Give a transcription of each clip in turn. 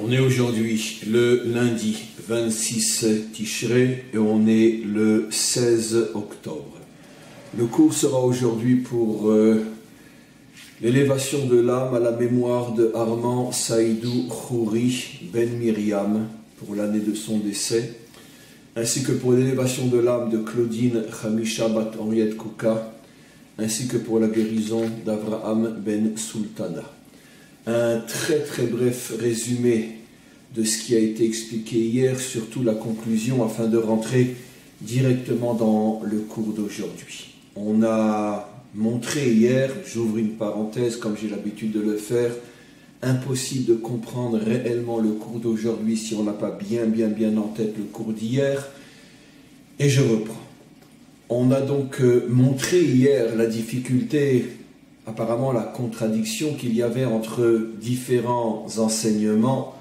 On est aujourd'hui le lundi 26 Tishrei et on est le 16 octobre. Le cours sera aujourd'hui pour l'élévation de l'âme à la mémoire de Armand Saïdou Khouri Ben Myriam pour l'année de son décès, ainsi que pour l'élévation de l'âme de Claudine Hamisha Bat Henriette Kouka, ainsi que pour la guérison d'Avraham Ben Sultana. Un très bref résumé de ce qui a été expliqué hier, surtout la conclusion, afin de rentrer directement dans le cours d'aujourd'hui. On a montré hier, j'ouvre une parenthèse comme j'ai l'habitude de le faire, impossible de comprendre réellement le cours d'aujourd'hui si on n'a pas bien en tête le cours d'hier, et je reprends. On a donc montré hier la difficulté, apparemment la contradiction qu'il y avait entre différents enseignements,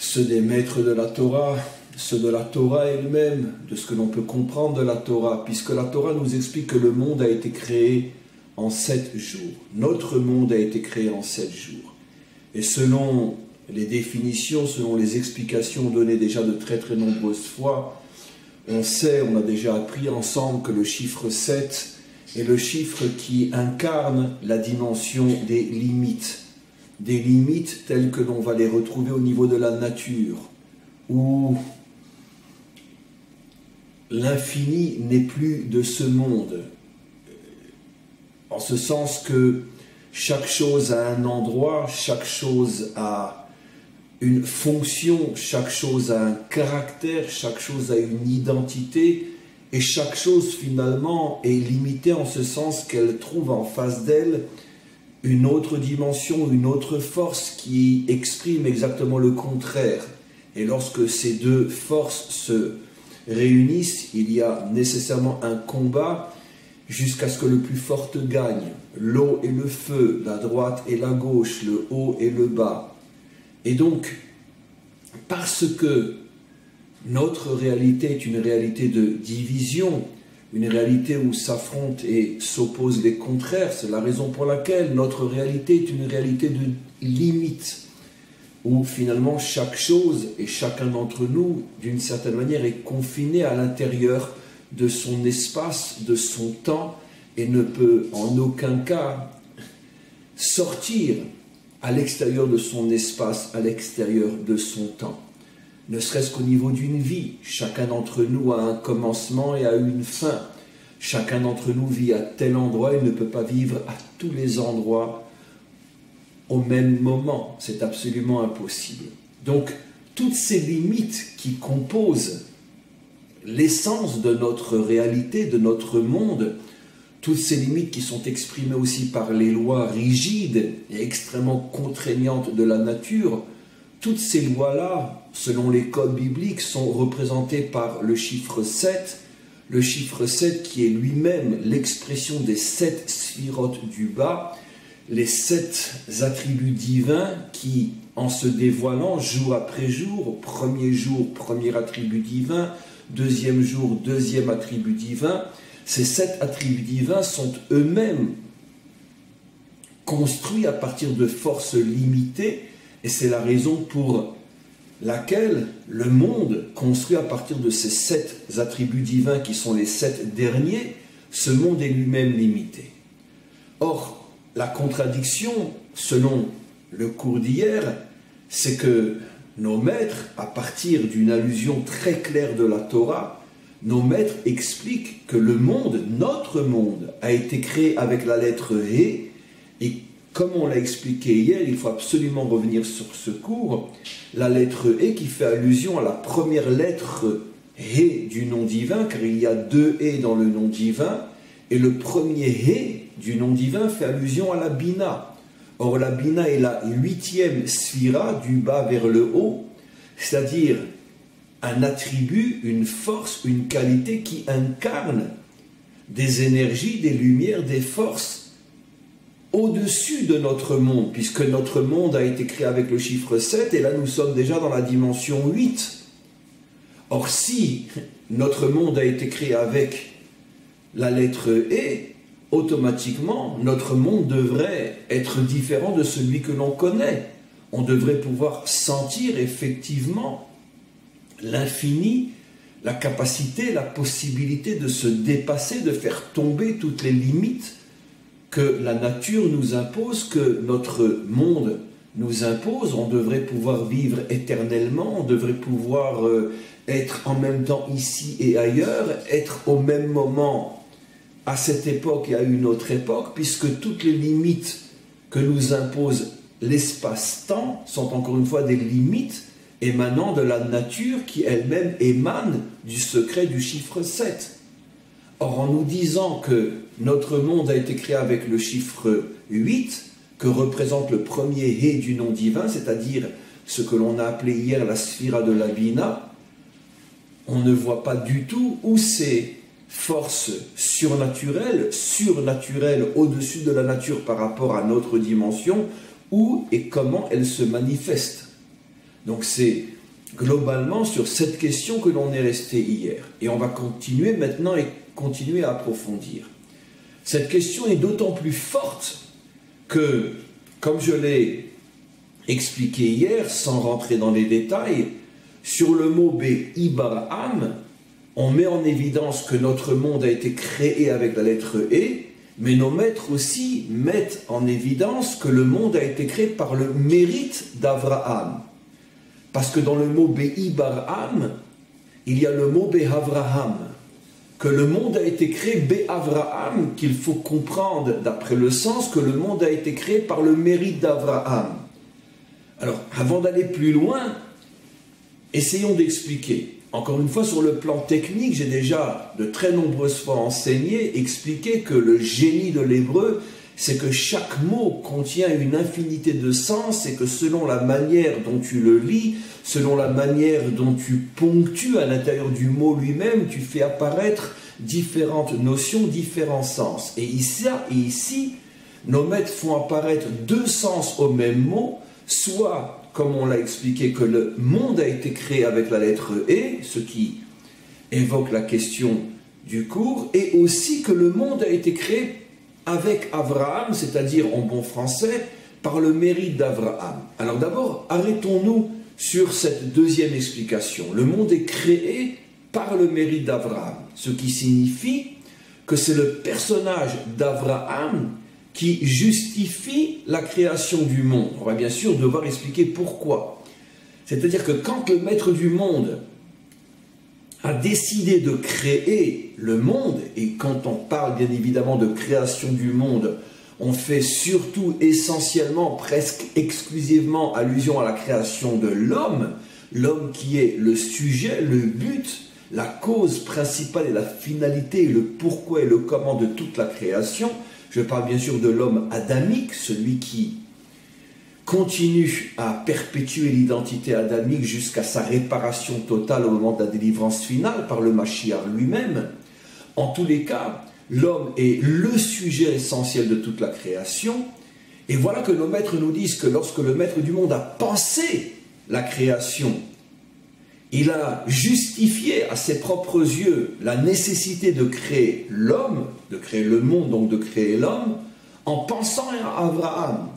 ceux des maîtres de la Torah, ceux de la Torah elle-même, de ce que l'on peut comprendre de la Torah, puisque la Torah nous explique que le monde a été créé en 7 jours. Notre monde a été créé en 7 jours. Et selon les définitions, selon les explications données déjà de très nombreuses fois, on sait, on a déjà appris ensemble que le chiffre 7 est le chiffre qui incarne la dimension des limites telles que l'on va les retrouver au niveau de la nature, où l'infini n'est plus de ce monde, en ce sens que chaque chose a un endroit, chaque chose a une fonction, chaque chose a un caractère, chaque chose a une identité, et chaque chose finalement est limitée en ce sens qu'elle trouve en face d'elle une autre dimension, une autre force qui exprime exactement le contraire. Et lorsque ces deux forces se réunissent, il y a nécessairement un combat jusqu'à ce que le plus fort gagne. L'eau et le feu, la droite et la gauche, le haut et le bas. Et donc, parce que notre réalité est une réalité de division, une réalité où s'affrontent et s'opposent les contraires, c'est la raison pour laquelle notre réalité est une réalité de limite, où finalement chaque chose et chacun d'entre nous, d'une certaine manière, est confiné à l'intérieur de son espace, de son temps, et ne peut en aucun cas sortir à l'extérieur de son espace, à l'extérieur de son temps. Ne serait-ce qu'au niveau d'une vie, chacun d'entre nous a un commencement et a une fin. Chacun d'entre nous vit à tel endroit et ne peut pas vivre à tous les endroits au même moment. C'est absolument impossible. Donc, toutes ces limites qui composent l'essence de notre réalité, de notre monde, toutes ces limites qui sont exprimées aussi par les lois rigides et extrêmement contraignantes de la nature, toutes ces lois-là, selon les codes bibliques, sont représentées par le chiffre 7 qui est lui-même l'expression des 7 sphirotes du bas, les 7 attributs divins qui, en se dévoilant jour après jour, premier attribut divin, deuxième jour, deuxième attribut divin, ces 7 attributs divins sont eux-mêmes construits à partir de forces limitées, et c'est la raison pour laquelle le monde, construit à partir de ces 7 attributs divins qui sont les 7 derniers, ce monde est lui-même limité. Or, la contradiction, selon le cours d'hier, c'est que nos maîtres, à partir d'une allusion très claire de la Torah, nos maîtres expliquent que le monde, notre monde, a été créé avec la lettre He, et comme on l'a expliqué hier, il faut absolument revenir sur ce cours, la lettre He qui fait allusion à la première lettre He du nom divin, car il y a 2 He dans le nom divin, et le premier He du nom divin fait allusion à la Bina. Or la Bina est la 8e sphira du bas vers le haut, c'est-à-dire un attribut, une force, une qualité qui incarne des énergies, des lumières, des forces au-dessus de notre monde, puisque notre monde a été créé avec le chiffre 7, et là nous sommes déjà dans la dimension 8. Or si notre monde a été créé avec la lettre E, automatiquement notre monde devrait être différent de celui que l'on connaît. on devrait pouvoir sentir effectivement l'infini, la capacité, la possibilité de se dépasser, de faire tomber toutes les limites que la nature nous impose, que notre monde nous impose. On devrait pouvoir vivre éternellement, on devrait pouvoir être en même temps ici et ailleurs, être au même moment à cette époque et à une autre époque, puisque toutes les limites que nous impose l'espace-temps sont encore une fois des limites émanant de la nature qui elle-même émane du secret du chiffre 7. Or, en nous disant que notre monde a été créé avec le chiffre 8, que représente le premier Hé du nom divin, c'est-à-dire ce que l'on a appelé hier la sphira de la Bina, on ne voit pas du tout où ces forces surnaturelles au-dessus de la nature par rapport à notre dimension, où et comment elles se manifestent. Donc c'est globalement sur cette question que l'on est resté hier. Et on va continuer maintenant et continuer à approfondir. Cette question est d'autant plus forte que, comme je l'ai expliqué hier, sans rentrer dans les détails, sur le mot Ibarham, on met en évidence que notre monde a été créé avec la lettre E, mais nos maîtres aussi mettent en évidence que le monde a été créé par le mérite d'Avraham. Parce que dans le mot Ibarham, il y a le mot Avraham, que le monde a été créé Avraham, qu'il faut comprendre d'après le sens que le monde a été créé par le mérite d'Avraham. Alors, avant d'aller plus loin, essayons d'expliquer. Encore une fois, sur le plan technique, j'ai déjà de très nombreuses fois enseigné, expliqué que le génie de l'hébreu, c'est que chaque mot contient une infinité de sens et que selon la manière dont tu le lis, selon la manière dont tu ponctues à l'intérieur du mot lui-même, tu fais apparaître différentes notions, différents sens. Et ici, nos maîtres font apparaître deux sens au même mot, soit, comme on l'a expliqué, que le monde a été créé avec la lettre E, ce qui évoque la question du cours, et aussi que le monde a été créé avec Avraham, c'est-à-dire en bon français, par le mérite d'Avraham. Alors d'abord, arrêtons-nous sur cette deuxième explication. Le monde est créé par le mérite d'Avraham, ce qui signifie que c'est le personnage d'Avraham qui justifie la création du monde. On va bien sûr devoir expliquer pourquoi. C'est-à-dire que quand le maître du monde a décidé de créer le monde, et quand on parle bien évidemment de création du monde, on fait surtout, essentiellement, presque exclusivement allusion à la création de l'homme, l'homme qui est le sujet, le but, la cause principale et la finalité, le pourquoi et le comment de toute la création. Je parle bien sûr de l'homme adamique, celui qui continue à perpétuer l'identité adamique jusqu'à sa réparation totale au moment de la délivrance finale par le Mashiach lui-même. En tous les cas, l'homme est le sujet essentiel de toute la création. Et voilà que nos maîtres nous disent que lorsque le maître du monde a pensé la création, il a justifié à ses propres yeux la nécessité de créer l'homme, de créer le monde, donc de créer l'homme, en pensant à Avraham.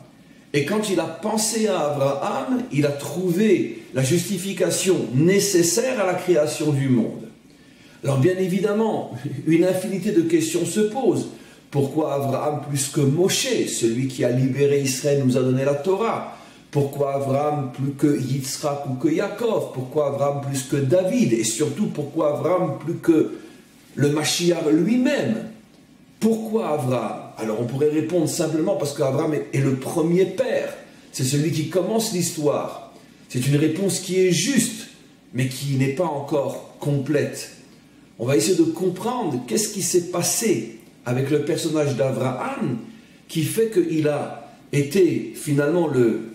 Et quand il a pensé à Avraham, il a trouvé la justification nécessaire à la création du monde. Alors bien évidemment, une infinité de questions se posent. Pourquoi Avraham plus que Moshe, celui qui a libéré Israël, nous a donné la Torah? Pourquoi Avraham plus que Yitzhak ou que Yaakov? Pourquoi Avraham plus que David? Et surtout, pourquoi Avraham plus que le Mashiach lui-même? Pourquoi Avraham? Alors on pourrait répondre simplement parce qu'Avraham est le premier père. C'est celui qui commence l'histoire. C'est une réponse qui est juste, mais qui n'est pas encore complète. On va essayer de comprendre qu'est-ce qui s'est passé avec le personnage d'Avraham qui fait qu'il a été finalement le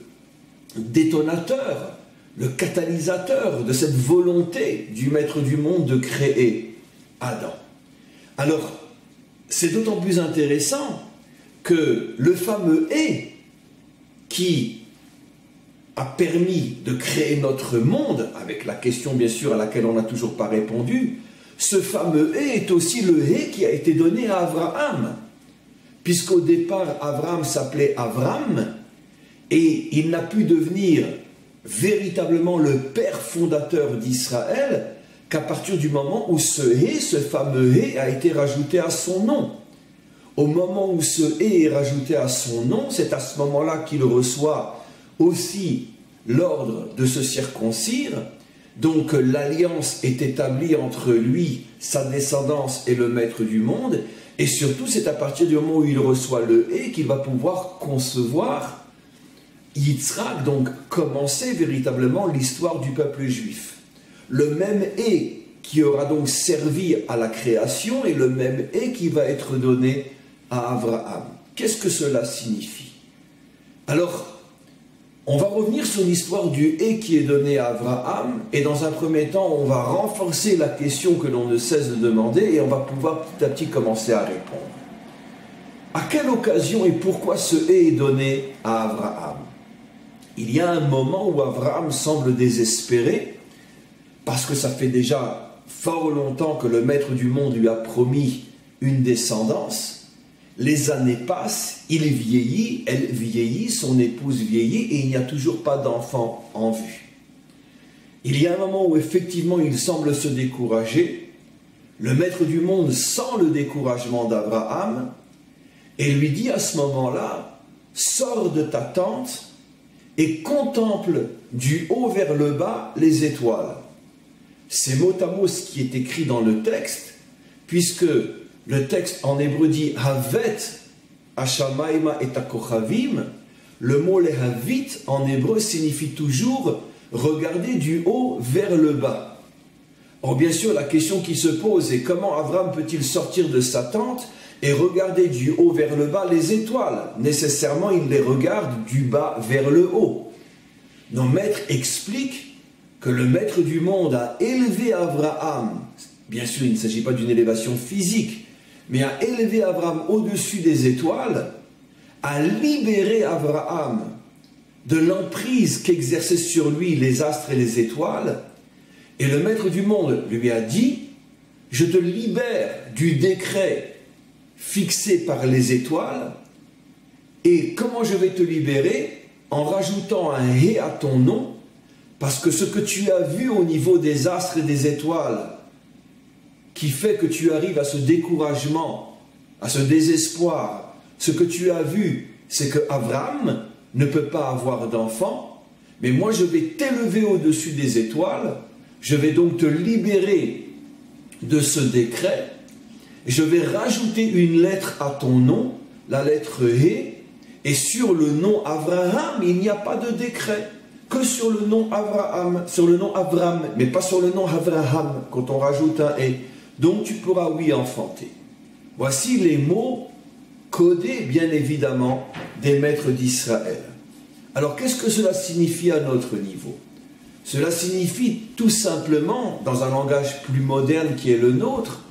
détonateur, le catalysateur de cette volonté du maître du monde de créer Adam. Alors, c'est d'autant plus intéressant que le fameux « et » qui a permis de créer notre monde, avec la question bien sûr à laquelle on n'a toujours pas répondu, ce fameux « et » est aussi le « et » qui a été donné à Avraham. Puisqu'au départ, Avraham s'appelait Avram, Et il n'a pu devenir véritablement le père fondateur d'Israël qu'à partir du moment où ce Hé, ce fameux Hé, a été rajouté à son nom. Au moment où ce Hé est rajouté à son nom, c'est à ce moment-là qu'il reçoit aussi l'ordre de se circoncire. Donc l'alliance est établie entre lui, sa descendance et le maître du monde. Et surtout, c'est à partir du moment où il reçoit le Hé qu'il va pouvoir concevoir Yitzhak, donc commencer véritablement l'histoire du peuple juif. Le même Hé qui aura donc servi à la création et le même Hé qui va être donné à Abraham. Qu'est-ce que cela signifie? Alors, on va revenir sur l'histoire du Hé qui est donné à Abraham, et dans un premier temps, on va renforcer la question que l'on ne cesse de demander, et on va pouvoir petit à petit commencer à répondre. À quelle occasion et pourquoi ce Hé est donné à Abraham? Il y a un moment où Abraham semble désespéré, parce que ça fait déjà fort longtemps que le maître du monde lui a promis une descendance. Les années passent, il vieillit, elle vieillit, son épouse vieillit, et il n'y a toujours pas d'enfant en vue. Il y a un moment où effectivement il semble se décourager. Le maître du monde sent le découragement d'Abraham et lui dit à ce moment-là, sors de ta tente et contemple du haut vers le bas les étoiles. C'est mot à mot ce qui est écrit dans le texte, puisque le texte en hébreu dit Havet Hashamaima et Akochavim. Le mot lehavit en hébreu signifie toujours regarder du haut vers le bas. Or, bien sûr, la question qui se pose est comment Abraham peut-il sortir de sa tente et regarder du haut vers le bas les étoiles? Nécessairement, il les regarde du bas vers le haut. Nos maîtres expliquent que le maître du monde a élevé Abraham. Bien sûr, il ne s'agit pas d'une élévation physique, mais a élevé Abraham au-dessus des étoiles, a libéré Abraham de l'emprise qu'exerçaient sur lui les astres et les étoiles, et le maître du monde lui a dit, je te libère du décret fixé par les étoiles, et comment je vais te libérer? En rajoutant un Hé à ton nom, parce que ce que tu as vu au niveau des astres et des étoiles, qui fait que tu arrives à ce découragement, à ce désespoir, ce que tu as vu, c'est que Abraham ne peut pas avoir d'enfant, mais moi je vais t'élever au-dessus des étoiles, je vais donc te libérer de ce décret, je vais rajouter une lettre à ton nom, la lettre Hé, et sur le nom Abraham, il n'y a pas de décret, que sur le nom Abraham, mais pas sur le nom Abraham, quand on rajoute un Hé. Donc tu pourras, oui, enfanter. Voici les mots codés, bien évidemment, des maîtres d'Israël. Alors, qu'est-ce que cela signifie à notre niveau? Cela signifie tout simplement, dans un langage plus moderne qui est le nôtre,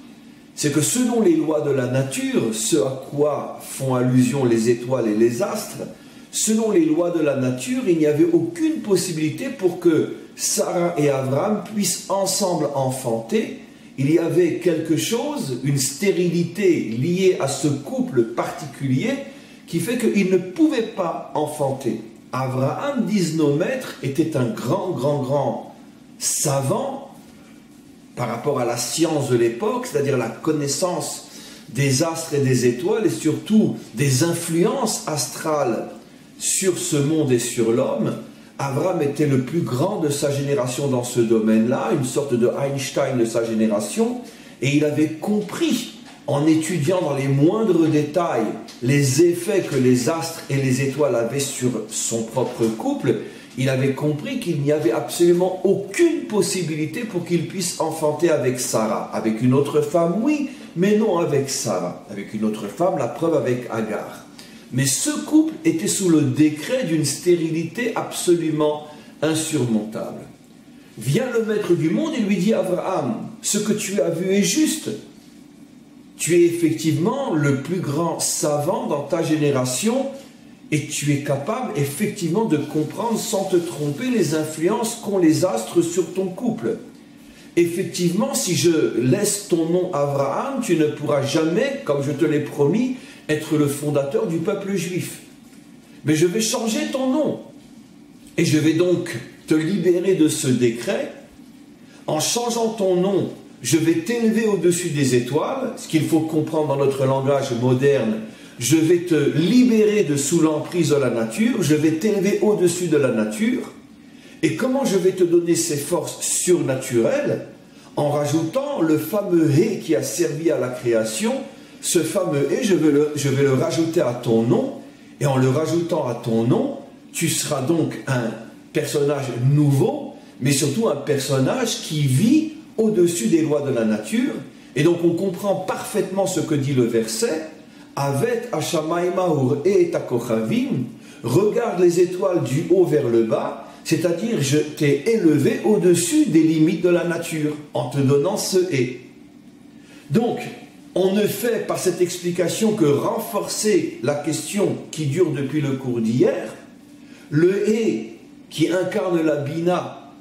c'est que selon les lois de la nature, ce à quoi font allusion les étoiles et les astres, selon les lois de la nature, il n'y avait aucune possibilité pour que Sarah et Abraham puissent ensemble enfanter. Il y avait quelque chose, une stérilité liée à ce couple particulier qui fait qu'ils ne pouvaient pas enfanter. Abraham, disent nos maîtres, était un grand savant par rapport à la science de l'époque, c'est-à-dire la connaissance des astres et des étoiles et surtout des influences astrales sur ce monde et sur l'homme. Abraham était le plus grand de sa génération dans ce domaine-là, une sorte de Einstein de sa génération, et il avait compris, en étudiant dans les moindres détails les effets que les astres et les étoiles avaient sur son propre couple, il avait compris qu'il n'y avait absolument aucune possibilité pour qu'il puisse enfanter avec Sarah. Avec une autre femme, oui, mais non avec Sarah. Avec une autre femme, la preuve avec Agar. Mais ce couple était sous le décret d'une stérilité absolument insurmontable. Vient le maître du monde et lui dit à Abraham, ce que tu as vu est juste. Tu es effectivement le plus grand savant dans ta génération et tu es capable effectivement de comprendre sans te tromper les influences qu'ont les astres sur ton couple. Effectivement, si je laisse ton nom Abraham, tu ne pourras jamais, comme je te l'ai promis, être le fondateur du peuple juif. mais je vais changer ton nom. Et je vais donc te libérer de ce décret. En changeant ton nom, je vais t'élever au-dessus des étoiles, ce qu'il faut comprendre dans notre langage moderne. Je vais te libérer de sous l'emprise de la nature, je vais t'élever au-dessus de la nature. Et comment je vais te donner ces forces surnaturelles? En rajoutant le fameux « hé » qui a servi à la création. Ce fameux « hé », je vais le rajouter à ton nom. Et en le rajoutant à ton nom, tu seras donc un personnage nouveau, mais surtout un personnage qui vit au-dessus des lois de la nature. Et donc on comprend parfaitement ce que dit le verset. Avet Hashamayma et Takochavim, regarde les étoiles du haut vers le bas, c'est-à-dire je t'ai élevé au-dessus des limites de la nature en te donnant ce et. Donc, on ne fait par cette explication que renforcer la question qui dure depuis le cours d'hier. Le et qui incarne la bina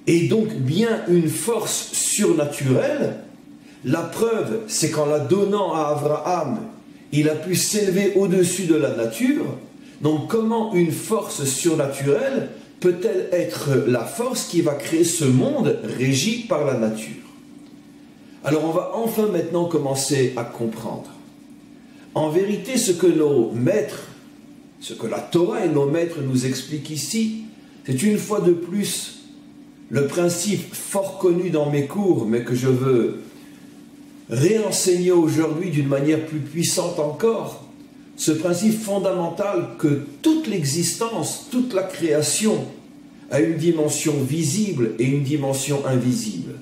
est donc bien une force surnaturelle. La preuve, c'est qu'en la donnant à Abraham, il a pu s'élever au-dessus de la nature. Donc comment une force surnaturelle peut-elle être la force qui va créer ce monde régi par la nature? Alors on va enfin maintenant commencer à comprendre. En vérité, ce que nos maîtres, ce que la Torah et nos maîtres nous expliquent ici, c'est une fois de plus le principe fort connu dans mes cours, mais que je veux réenseigner aujourd'hui d'une manière plus puissante encore, ce principe fondamental que toute l'existence, toute la création a une dimension visible et une dimension invisible.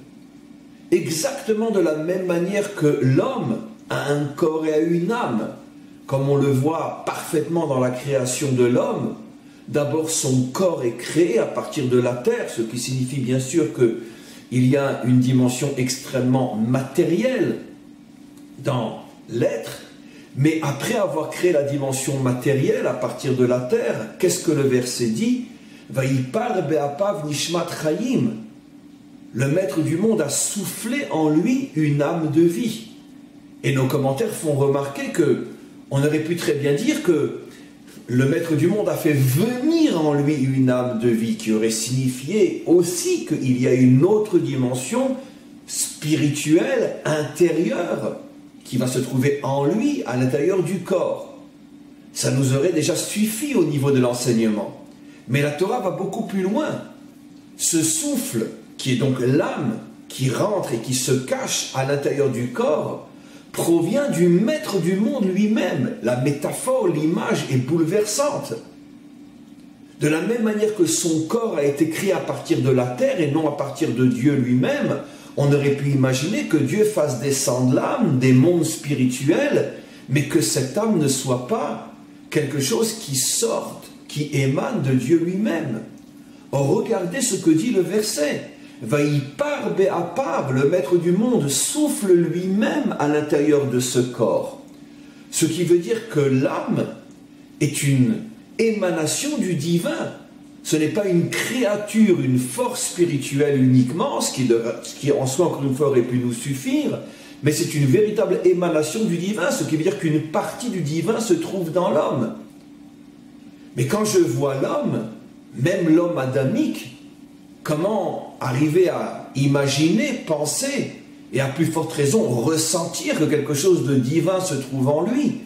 Exactement de la même manière que l'homme a un corps et a une âme, comme on le voit parfaitement dans la création de l'homme. D'abord, son corps est créé à partir de la terre, ce qui signifie bien sûr qu'il y a une dimension extrêmement matérielle dans l'être, mais après avoir créé la dimension matérielle à partir de la terre, qu'est-ce que le verset dit? Vayipar be'apav nishmat chayim. Le maître du monde a soufflé en lui une âme de vie. Et nos commentaires font remarquer que on aurait pu très bien dire que le maître du monde a fait venir en lui une âme de vie, qui aurait signifié aussi qu'il y a une autre dimension spirituelle, intérieure, qui va se trouver en lui, à l'intérieur du corps. Ça nous aurait déjà suffi au niveau de l'enseignement. Mais la Torah va beaucoup plus loin. Ce souffle, qui est donc l'âme, qui rentre et qui se cache à l'intérieur du corps, provient du maître du monde lui-même. La métaphore, l'image est bouleversante. De la même manière que son corps a été créé à partir de la terre et non à partir de Dieu lui-même, on aurait pu imaginer que Dieu fasse descendre l'âme des mondes spirituels, mais que cette âme ne soit pas quelque chose qui sorte, qui émane de Dieu lui-même. Or, regardez ce que dit le verset. Vayipar be'apav, le maître du monde, souffle lui-même à l'intérieur de ce corps. Ce qui veut dire que l'âme est une émanation du divin. Ce n'est pas une créature, une force spirituelle uniquement, ce qui en soi, encore une fois, aurait pu nous suffire, mais c'est une véritable émanation du divin, ce qui veut dire qu'une partie du divin se trouve dans l'homme. Mais quand je vois l'homme, même l'homme adamique, comment arriver à imaginer, penser, et à plus forte raison ressentir que quelque chose de divin se trouve en lui,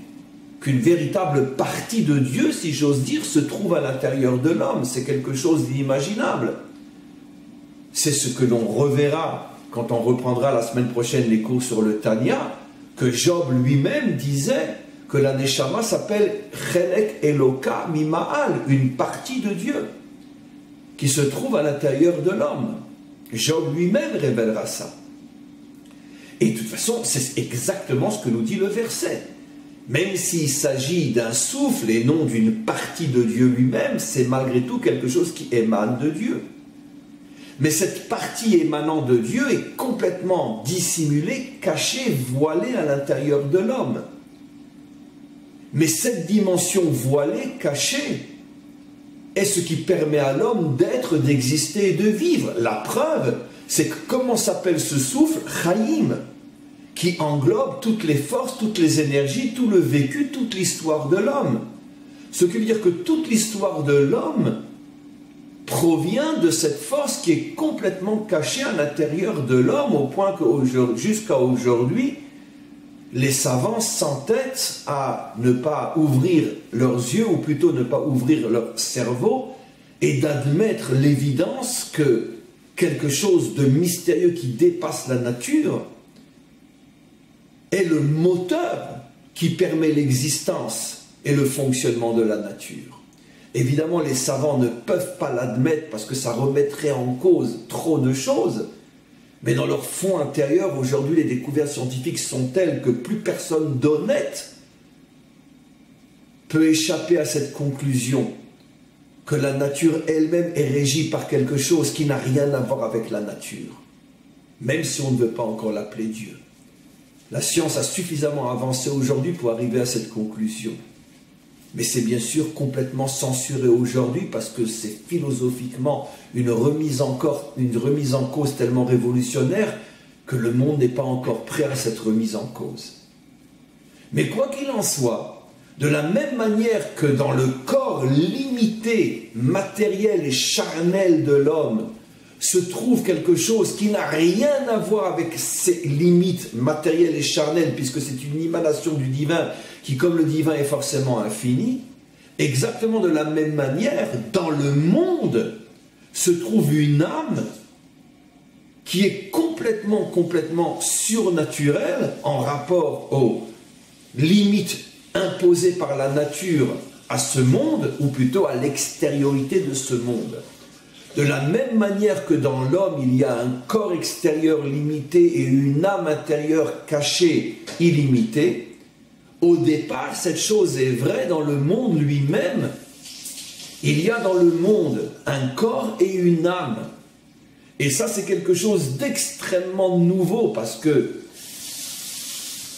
qu'une véritable partie de Dieu, si j'ose dire, se trouve à l'intérieur de l'homme. C'est quelque chose d'inimaginable. C'est ce que l'on reverra quand on reprendra la semaine prochaine les cours sur le Tanya, que Job lui-même disait que la Neshama s'appelle Chelek Eloka Mima'al, une partie de Dieu, qui se trouve à l'intérieur de l'homme. Job lui-même révélera ça. Et de toute façon, c'est exactement ce que nous dit le verset. Même s'il s'agit d'un souffle et non d'une partie de Dieu lui-même, c'est malgré tout quelque chose qui émane de Dieu. Mais cette partie émanant de Dieu est complètement dissimulée, cachée, voilée à l'intérieur de l'homme. Mais cette dimension voilée, cachée, est ce qui permet à l'homme d'être, d'exister et de vivre. La preuve, c'est que comment s'appelle ce souffle? Chaim, qui englobe toutes les forces, toutes les énergies, tout le vécu, toute l'histoire de l'homme. Ce qui veut dire que toute l'histoire de l'homme provient de cette force qui est complètement cachée à l'intérieur de l'homme, au point que jusqu'à aujourd'hui, les savants s'entêtent à ne pas ouvrir leurs yeux, ou plutôt ne pas ouvrir leur cerveau, et d'admettre l'évidence que quelque chose de mystérieux qui dépasse la nature est le moteur qui permet l'existence et le fonctionnement de la nature. Évidemment, les savants ne peuvent pas l'admettre parce que ça remettrait en cause trop de choses, mais dans leur fond intérieur, aujourd'hui, les découvertes scientifiques sont telles que plus personne d'honnête peut échapper à cette conclusion que la nature elle-même est régie par quelque chose qui n'a rien à voir avec la nature, même si on ne veut pas encore l'appeler Dieu. La science a suffisamment avancé aujourd'hui pour arriver à cette conclusion. Mais c'est bien sûr complètement censuré aujourd'hui parce que c'est philosophiquement une remise en cause tellement révolutionnaire que le monde n'est pas encore prêt à cette remise en cause. Mais quoi qu'il en soit, de la même manière que dans le corps limité, matériel et charnel de l'homme, se trouve quelque chose qui n'a rien à voir avec ses limites matérielles et charnelles, puisque c'est une émanation du divin qui, comme le divin, est forcément infini, exactement de la même manière, dans le monde, se trouve une âme qui est complètement surnaturelle en rapport aux limites imposées par la nature à ce monde, ou plutôt à l'extériorité de ce monde. De la même manière que dans l'homme, il y a un corps extérieur limité et une âme intérieure cachée illimitée, au départ, cette chose est vraie dans le monde lui-même. Il y a dans le monde un corps et une âme. Et ça, c'est quelque chose d'extrêmement nouveau parce que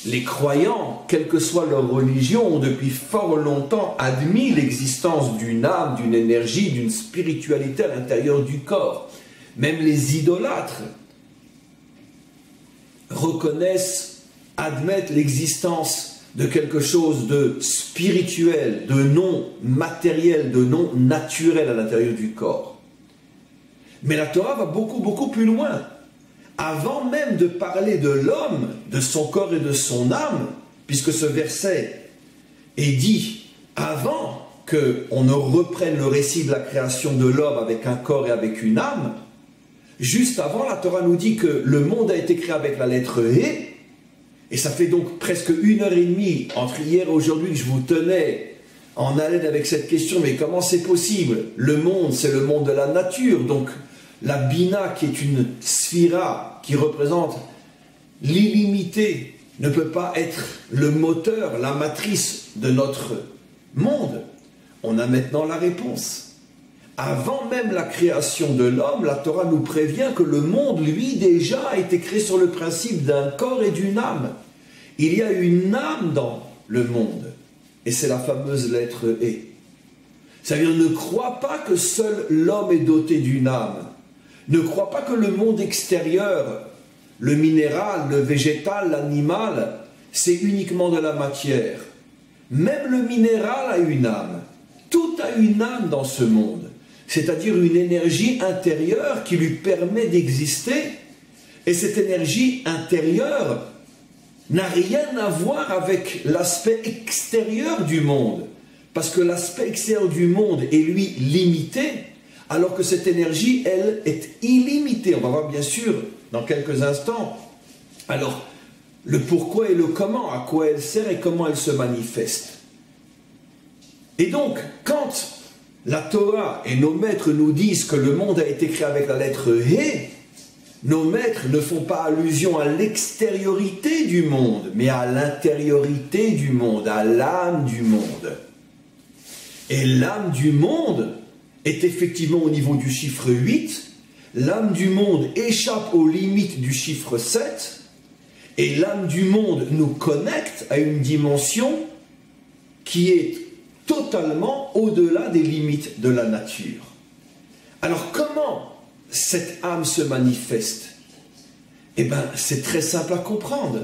les croyants, quelle que soit leur religion, ont depuis fort longtemps admis l'existence d'une âme, d'une énergie, d'une spiritualité à l'intérieur du corps. Même les idolâtres reconnaissent, admettent l'existence de quelque chose de spirituel, de non matériel, de non naturel à l'intérieur du corps. Mais la Torah va beaucoup plus loin. Avant même de parler de l'homme, de son corps et de son âme, puisque ce verset est dit avant qu'on ne reprenne le récit de la création de l'homme avec un corps et avec une âme, juste avant, la Torah nous dit que le monde a été créé avec la lettre He, et ça fait donc presque 1h30 entre hier et aujourd'hui que je vous tenais en haleine avec cette question, mais comment c'est possible? Le monde, c'est le monde de la nature, donc la Bina, qui est une sphira, qui représente l'illimité, ne peut pas être le moteur, la matrice de notre monde. On a maintenant la réponse. Avant même la création de l'homme, la Torah nous prévient que le monde, lui, déjà a été créé sur le principe d'un corps et d'une âme. Il y a une âme dans le monde, et c'est la fameuse lettre E. C'est-à-dire, ne crois pas que seul l'homme est doté d'une âme. Ne crois pas que le monde extérieur, le minéral, le végétal, l'animal, c'est uniquement de la matière. Même le minéral a une âme. Tout a une âme dans ce monde. C'est-à-dire une énergie intérieure qui lui permet d'exister. Et cette énergie intérieure n'a rien à voir avec l'aspect extérieur du monde. Parce que l'aspect extérieur du monde est, lui, limité, alors que cette énergie, elle, est illimitée. On va voir bien sûr dans quelques instants. Alors, le pourquoi et le comment, à quoi elle sert et comment elle se manifeste. Et donc, quand la Torah et nos maîtres nous disent que le monde a été créé avec la lettre He, nos maîtres ne font pas allusion à l'extériorité du monde, mais à l'intériorité du monde, à l'âme du monde. Et l'âme du monde est effectivement au niveau du chiffre 8, l'âme du monde échappe aux limites du chiffre 7, et l'âme du monde nous connecte à une dimension qui est totalement au-delà des limites de la nature. Alors comment cette âme se manifeste? Eh bien, c'est très simple à comprendre.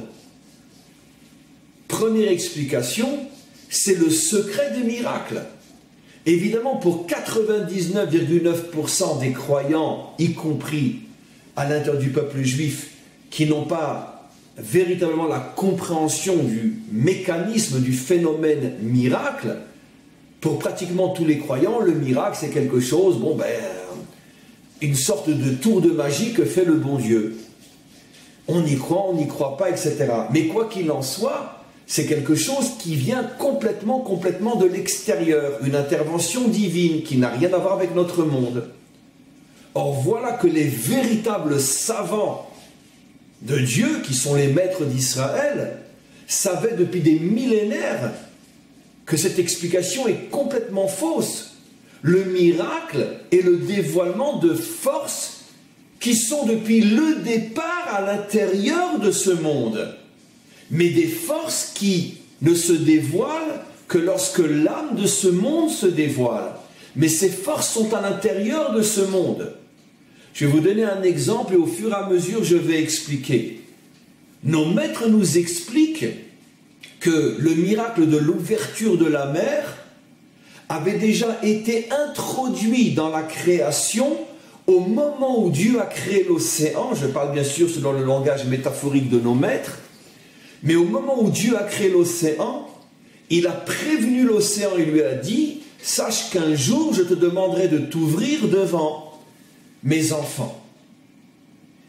Première explication, c'est le secret des miracles. Évidemment, pour 99,9% des croyants, y compris à l'intérieur du peuple juif, qui n'ont pas véritablement la compréhension du mécanisme, du phénomène miracle, pour pratiquement tous les croyants, le miracle, c'est quelque chose, une sorte de tour de magie que fait le bon Dieu. On y croit, on n'y croit pas, etc. Mais quoi qu'il en soit, c'est quelque chose qui vient complètement de l'extérieur, une intervention divine qui n'a rien à voir avec notre monde. Or, voilà que les véritables savants de Dieu, qui sont les maîtres d'Israël, savaient depuis des millénaires que cette explication est complètement fausse. Le miracle est le dévoilement de forces qui sont depuis le départ à l'intérieur de ce monde, mais des forces qui ne se dévoilent que lorsque l'âme de ce monde se dévoile. Mais ces forces sont à l'intérieur de ce monde. Je vais vous donner un exemple et au fur et à mesure je vais expliquer. Nos maîtres nous expliquent que le miracle de l'ouverture de la mer avait déjà été introduit dans la création au moment où Dieu a créé l'océan. Je parle bien sûr selon le langage métaphorique de nos maîtres, mais au moment où Dieu a créé l'océan, il a prévenu l'océan et lui a dit « Sache qu'un jour je te demanderai de t'ouvrir devant mes enfants. »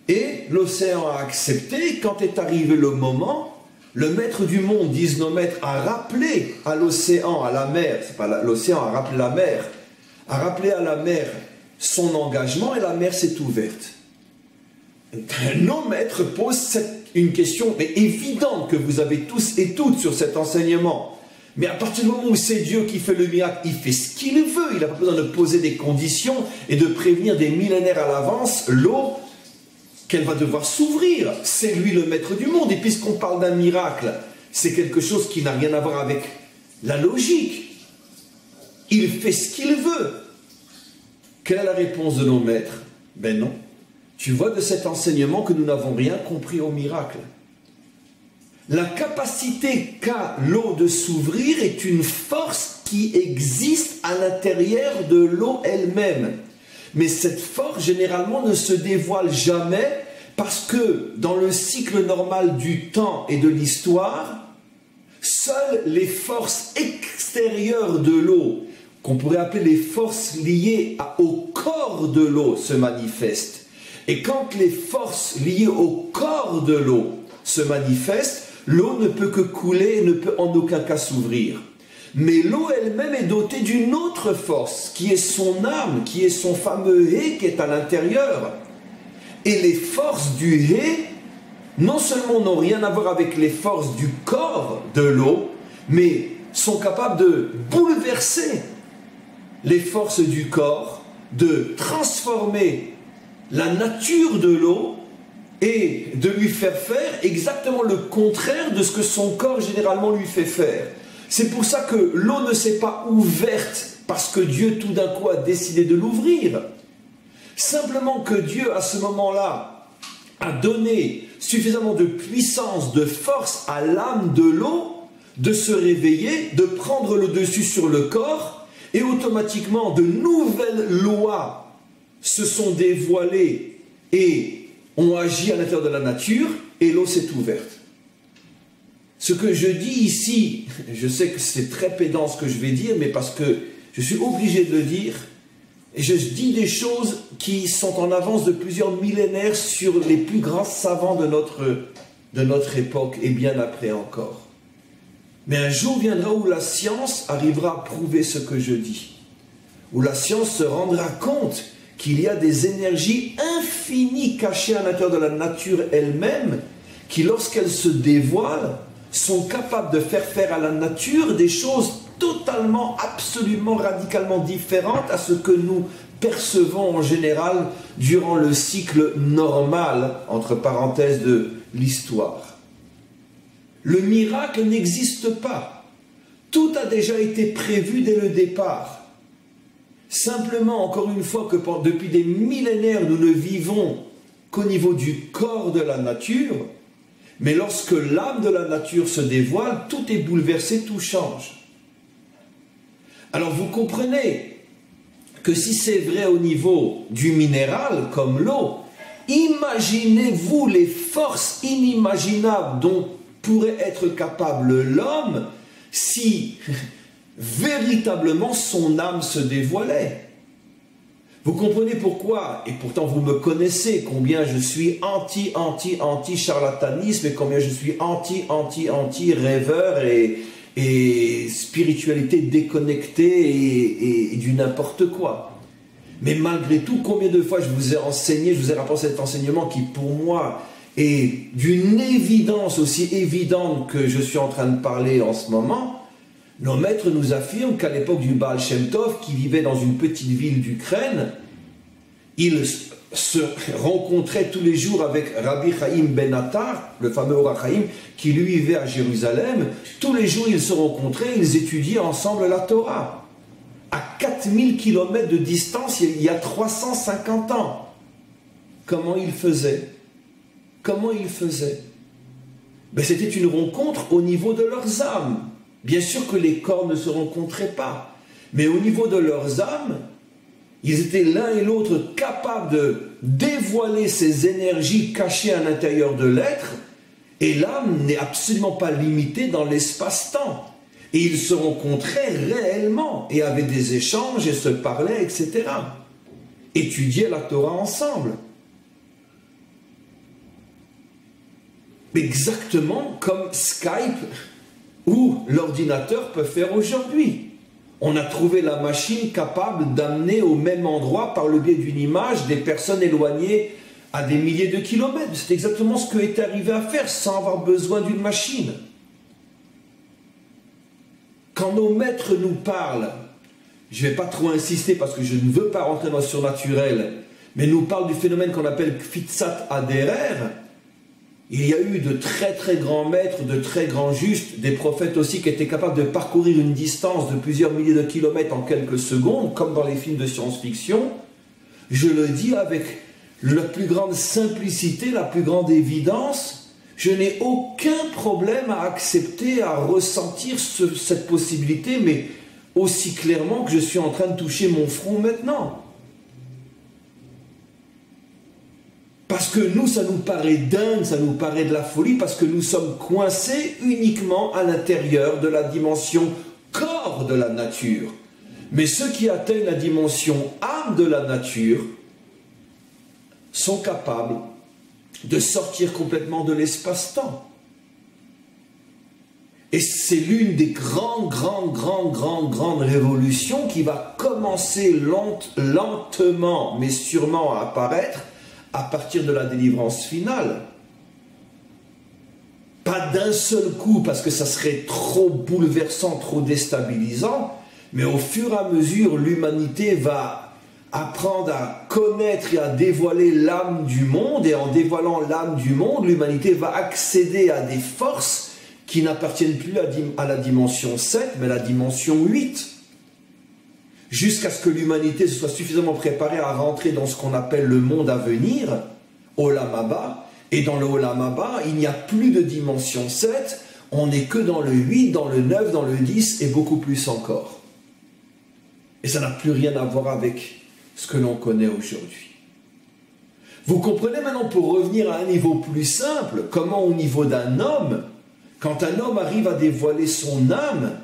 Et l'océan a accepté. Quand est arrivé le moment, le maître du monde, disent nos maîtres, a rappelé à l'océan, à la mer, c'est pas l'océan a rappelé la mer, a rappelé à la mer son engagement et la mer s'est ouverte. Nos maîtres posent une question évidente que vous avez tous et toutes sur cet enseignement. Mais à partir du moment où c'est Dieu qui fait le miracle, il fait ce qu'il veut. Il n'a pas besoin de poser des conditions et de prévenir des millénaires à l'avance l'eau qu'elle va devoir s'ouvrir. C'est lui le maître du monde. Et puisqu'on parle d'un miracle, c'est quelque chose qui n'a rien à voir avec la logique. Il fait ce qu'il veut. Quelle est la réponse de nos maîtres? Ben non. Tu vois de cet enseignement que nous n'avons rien compris au miracle. La capacité qu'a l'eau de s'ouvrir est une force qui existe à l'intérieur de l'eau elle-même. Mais cette force, généralement, ne se dévoile jamais parce que, dans le cycle normal du temps et de l'histoire, seules les forces extérieures de l'eau, qu'on pourrait appeler les forces liées au corps de l'eau, se manifestent. Et quand les forces liées au corps de l'eau se manifestent, l'eau ne peut que couler et ne peut en aucun cas s'ouvrir. Mais l'eau elle-même est dotée d'une autre force, qui est son âme, qui est son fameux hé qui est à l'intérieur. Et les forces du hé, non seulement n'ont rien à voir avec les forces du corps de l'eau, mais sont capables de bouleverser les forces du corps, de transformer la nature de l'eau et de lui faire faire exactement le contraire de ce que son corps généralement lui fait faire. C'est pour ça que l'eau ne s'est pas ouverte parce que Dieu tout d'un coup a décidé de l'ouvrir. Simplement que Dieu à ce moment-là a donné suffisamment de puissance, de force à l'âme de l'eau de se réveiller, de prendre le dessus sur le corps, et automatiquement de nouvelles lois se sont dévoilées et ont agi à l'intérieur de la nature, et l'eau s'est ouverte. Ce que je dis ici, je sais que c'est très pédant ce que je vais dire, mais parce que je suis obligé de le dire, et je dis des choses qui sont en avance de plusieurs millénaires sur les plus grands savants de notre époque, et bien après encore. Mais un jour viendra où la science arrivera à prouver ce que je dis, où la science se rendra compte qu'il y a des énergies infinies cachées à l'intérieur de la nature elle-même, qui lorsqu'elles se dévoilent, sont capables de faire faire à la nature des choses totalement, absolument, radicalement différentes à ce que nous percevons en général durant le cycle normal, entre parenthèses, de l'histoire. Le miracle n'existe pas. Tout a déjà été prévu dès le départ. Simplement, encore une fois, que depuis des millénaires, nous ne vivons qu'au niveau du corps de la nature, mais lorsque l'âme de la nature se dévoile, tout est bouleversé, tout change. Alors vous comprenez que si c'est vrai au niveau du minéral, comme l'eau, imaginez-vous les forces inimaginables dont pourrait être capable l'homme si véritablement son âme se dévoilait. Vous comprenez pourquoi, et pourtant vous me connaissez, combien je suis anti-charlatanisme et combien je suis anti-rêveur et spiritualité déconnectée et du n'importe quoi. Mais malgré tout, combien de fois je vous ai enseigné, je vous ai rapporté cet enseignement qui pour moi est d'une évidence aussi évidente que je suis en train de parler en ce moment. Nos maîtres nous affirment qu'à l'époque du Baal Shem Tov, qui vivait dans une petite ville d'Ukraine, il se rencontrait tous les jours avec Rabbi Chaim Ben Attar, le fameux Or HaChaim, qui lui vivait à Jérusalem. Tous les jours, ils se rencontraient, ils étudiaient ensemble la Torah. À 4000 km de distance, il y a 350 ans. Comment ils faisaient? Comment ils faisaient? Ben, c'était une rencontre au niveau de leurs âmes. Bien sûr que les corps ne se rencontraient pas, mais au niveau de leurs âmes, ils étaient l'un et l'autre capables de dévoiler ces énergies cachées à l'intérieur de l'être, et l'âme n'est absolument pas limitée dans l'espace-temps. Et ils se rencontraient réellement, et avaient des échanges, et se parlaient, etc. Étudiaient la Torah ensemble. Exactement comme Skype ou l'ordinateur peut faire aujourd'hui. On a trouvé la machine capable d'amener au même endroit, par le biais d'une image, des personnes éloignées à des milliers de kilomètres. C'est exactement ce que est arrivé à faire sans avoir besoin d'une machine. Quand nos maîtres nous parlent, je ne vais pas trop insister parce que je ne veux pas rentrer dans le surnaturel, mais nous parlent du phénomène qu'on appelle Kfitsat Aderer. Il y a eu de très très grands maîtres, de très grands justes, des prophètes aussi qui étaient capables de parcourir une distance de plusieurs milliers de kilomètres en quelques secondes, comme dans les films de science-fiction. Je le dis avec la plus grande simplicité, la plus grande évidence. Je n'ai aucun problème à accepter, à ressentir cette possibilité, mais aussi clairement que je suis en train de toucher mon front maintenant. Parce que nous, ça nous paraît dingue, ça nous paraît de la folie, parce que nous sommes coincés uniquement à l'intérieur de la dimension corps de la nature. Mais ceux qui atteignent la dimension âme de la nature sont capables de sortir complètement de l'espace-temps. Et c'est l'une des grandes révolutions qui va commencer lentement, mais sûrement à apparaître à partir de la délivrance finale. Pas d'un seul coup, parce que ça serait trop bouleversant, trop déstabilisant, mais au fur et à mesure, l'humanité va apprendre à connaître et à dévoiler l'âme du monde, et en dévoilant l'âme du monde, l'humanité va accéder à des forces qui n'appartiennent plus à la dimension 7, mais à la dimension 8. Jusqu'à ce que l'humanité se soit suffisamment préparée à rentrer dans ce qu'on appelle le monde à venir, Olam Haba, et dans le Olam Haba, il n'y a plus de dimension 7, on n'est que dans le 8, dans le 9, dans le 10, et beaucoup plus encore. Et ça n'a plus rien à voir avec ce que l'on connaît aujourd'hui. Vous comprenez maintenant, pour revenir à un niveau plus simple, comment au niveau d'un homme, quand un homme arrive à dévoiler son âme,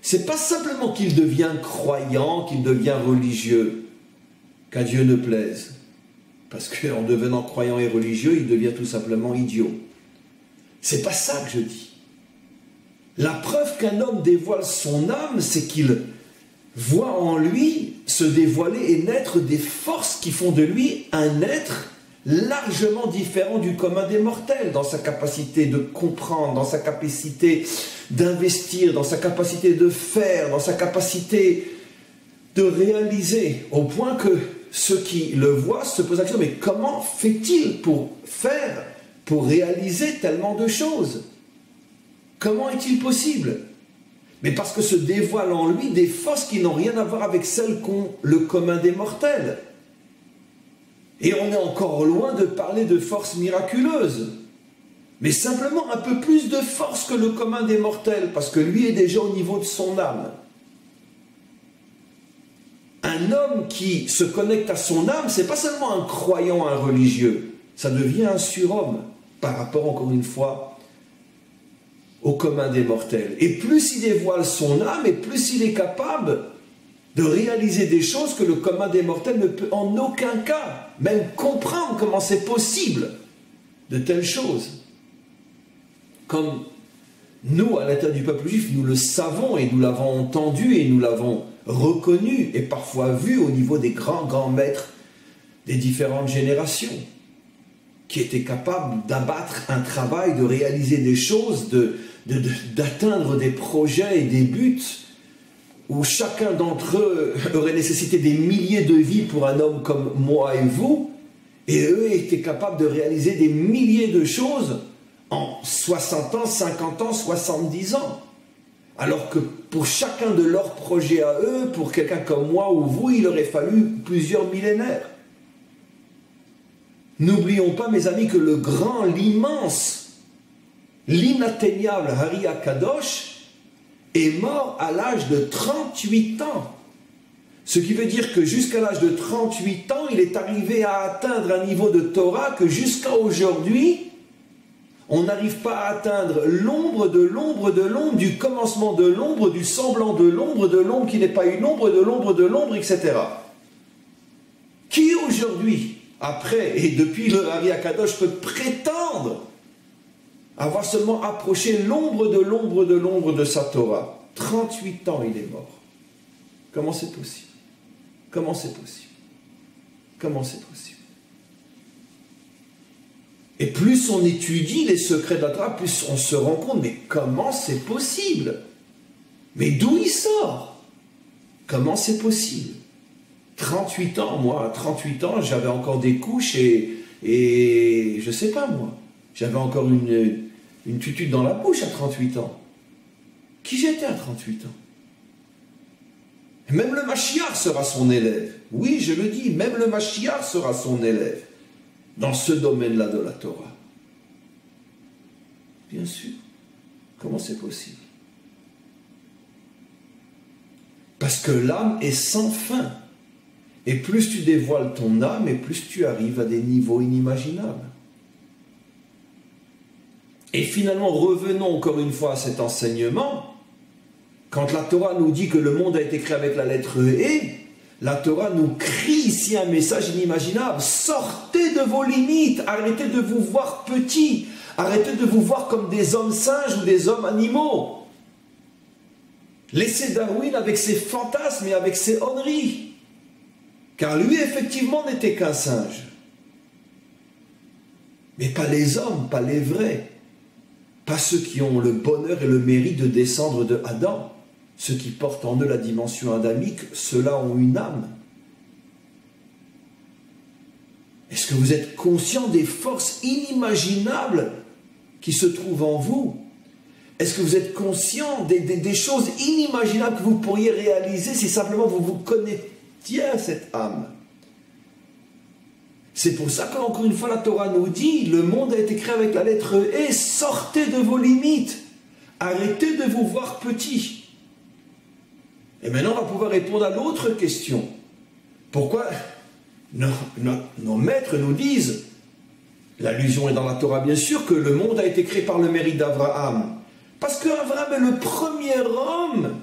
c'est pas simplement qu'il devient croyant, qu'il devient religieux, qu'à Dieu ne plaise. Parce qu'en devenant croyant et religieux, il devient tout simplement idiot. C'est pas ça que je dis. La preuve qu'un homme dévoile son âme, c'est qu'il voit en lui se dévoiler et naître des forces qui font de lui un être largement différent du commun des mortels, dans sa capacité de comprendre, dans sa capacité d'investir, dans sa capacité de faire, dans sa capacité de réaliser, au point que ceux qui le voient se posent la question, mais comment fait-il pour faire, pour réaliser tellement de choses? Comment est-il possible? Mais parce que se dévoilent en lui des forces qui n'ont rien à voir avec celles qu'ont le commun des mortels. Et on est encore loin de parler de forces miraculeuses, mais simplement un peu plus de force que le commun des mortels, parce que lui est déjà au niveau de son âme. un homme qui se connecte à son âme, c'est pas seulement un croyant, un religieux, ça devient un surhomme par rapport, encore une fois, au commun des mortels. Et plus il dévoile son âme, et plus il est capable de réaliser des choses que le commun des mortels ne peut en aucun cas même comprendre comment c'est possible de telles choses. Comme nous, à l'intérieur du peuple juif, nous le savons et nous l'avons entendu et nous l'avons reconnu et parfois vu au niveau des grands maîtres des différentes générations, qui étaient capables d'abattre un travail, de réaliser des choses, d'atteindre des projets et des buts où chacun d'entre eux aurait nécessité des milliers de vies pour un homme comme moi et vous, et eux étaient capables de réaliser des milliers de choses en 60 ans, 50 ans, 70 ans. Alors que pour chacun de leurs projets à eux, pour quelqu'un comme moi ou vous, il aurait fallu plusieurs millénaires. N'oublions pas, mes amis, que le grand, l'immense, l'inatteignable Hari Akadosh est mort à l'âge de 38 ans. Ce qui veut dire que jusqu'à l'âge de 38 ans, il est arrivé à atteindre un niveau de Torah que jusqu'à aujourd'hui, on n'arrive pas à atteindre l'ombre de l'ombre de l'ombre, du commencement de l'ombre, du semblant de l'ombre qui n'est pas une ombre de l'ombre, etc. Qui aujourd'hui, après et depuis le Hari Akadosh, peut prétendre avoir seulement approché l'ombre de sa Torah? 38 ans il est mort. Comment c'est possible? Comment c'est possible? Comment c'est possible? Et plus on étudie les secrets de la Torah, plus on se rend compte, mais comment c'est possible? Mais d'où il sort? Comment c'est possible? 38 ans, moi, à 38 ans, j'avais encore des couches et je sais pas moi, j'avais encore une tutude dans la bouche à 38 ans. Qui j'étais à 38 ans? Même le Mashiach sera son élève. Oui, je le dis, même le Mashiach sera son élève dans ce domaine-là de la Torah. Bien sûr. Comment c'est possible? Parce que l'âme est sans fin. Et plus tu dévoiles ton âme, et plus tu arrives à des niveaux inimaginables. Et finalement, revenons encore une fois à cet enseignement. Quand la Torah nous dit que le monde a été créé avec la lettre E, la Torah nous crie ici un message inimaginable. Sortez de vos limites, arrêtez de vous voir petits, arrêtez de vous voir comme des hommes singes ou des hommes animaux. Laissez Darwin avec ses fantasmes et avec ses honneries. Car lui, effectivement, n'était qu'un singe. Mais pas les hommes, pas les vrais. Pas ceux qui ont le bonheur et le mérite de descendre de Adam. Ceux qui portent en eux la dimension adamique, ceux-là ont une âme. Est-ce que vous êtes conscient des forces inimaginables qui se trouvent en vous? Est-ce que vous êtes conscient des choses inimaginables que vous pourriez réaliser si simplement vous vous connectiez à cette âme? C'est pour ça qu'encore une fois la Torah nous dit, le monde a été créé avec la lettre E, sortez de vos limites, arrêtez de vous voir petits. Et maintenant, on va pouvoir répondre à l'autre question. Pourquoi nos maîtres nous disent, l'allusion est dans la Torah bien sûr, que le monde a été créé par le mérite d'Abraham? Parce qu'Abraham est le premier homme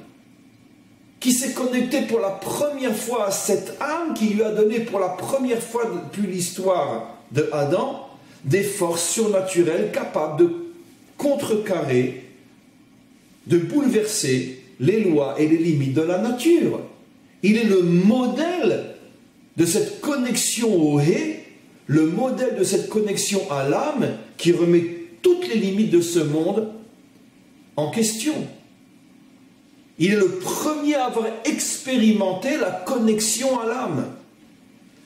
qui s'est connecté pour la première fois à cette âme qui lui a donné pour la première fois depuis l'histoire de Adam des forces surnaturelles capables de contrecarrer, de bouleverser les lois et les limites de la nature. Il est le modèle de cette connexion au Hé, le modèle de cette connexion à l'âme qui remet toutes les limites de ce monde en question. Il est le premier à avoir expérimenté la connexion à l'âme.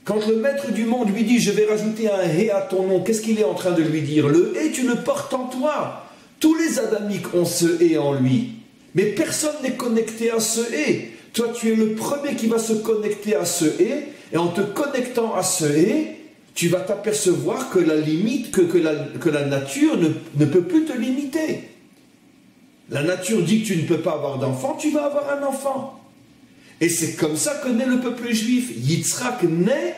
Quand le maître du monde lui dit « je vais rajouter un Hé à ton nom », qu'est-ce qu'il est en train de lui dire? Le Hé, tu le portes en toi. Tous les adamiques ont ce Hé en lui. Mais personne n'est connecté à ce Hé. Toi, tu es le premier qui va se connecter à ce Hé. Et en te connectant à ce Hé, tu vas t'apercevoir que la limite, que la nature ne peut plus te limiter. La nature dit que tu ne peux pas avoir d'enfant, tu vas avoir un enfant. Et c'est comme ça que naît le peuple juif. Yitzhak naît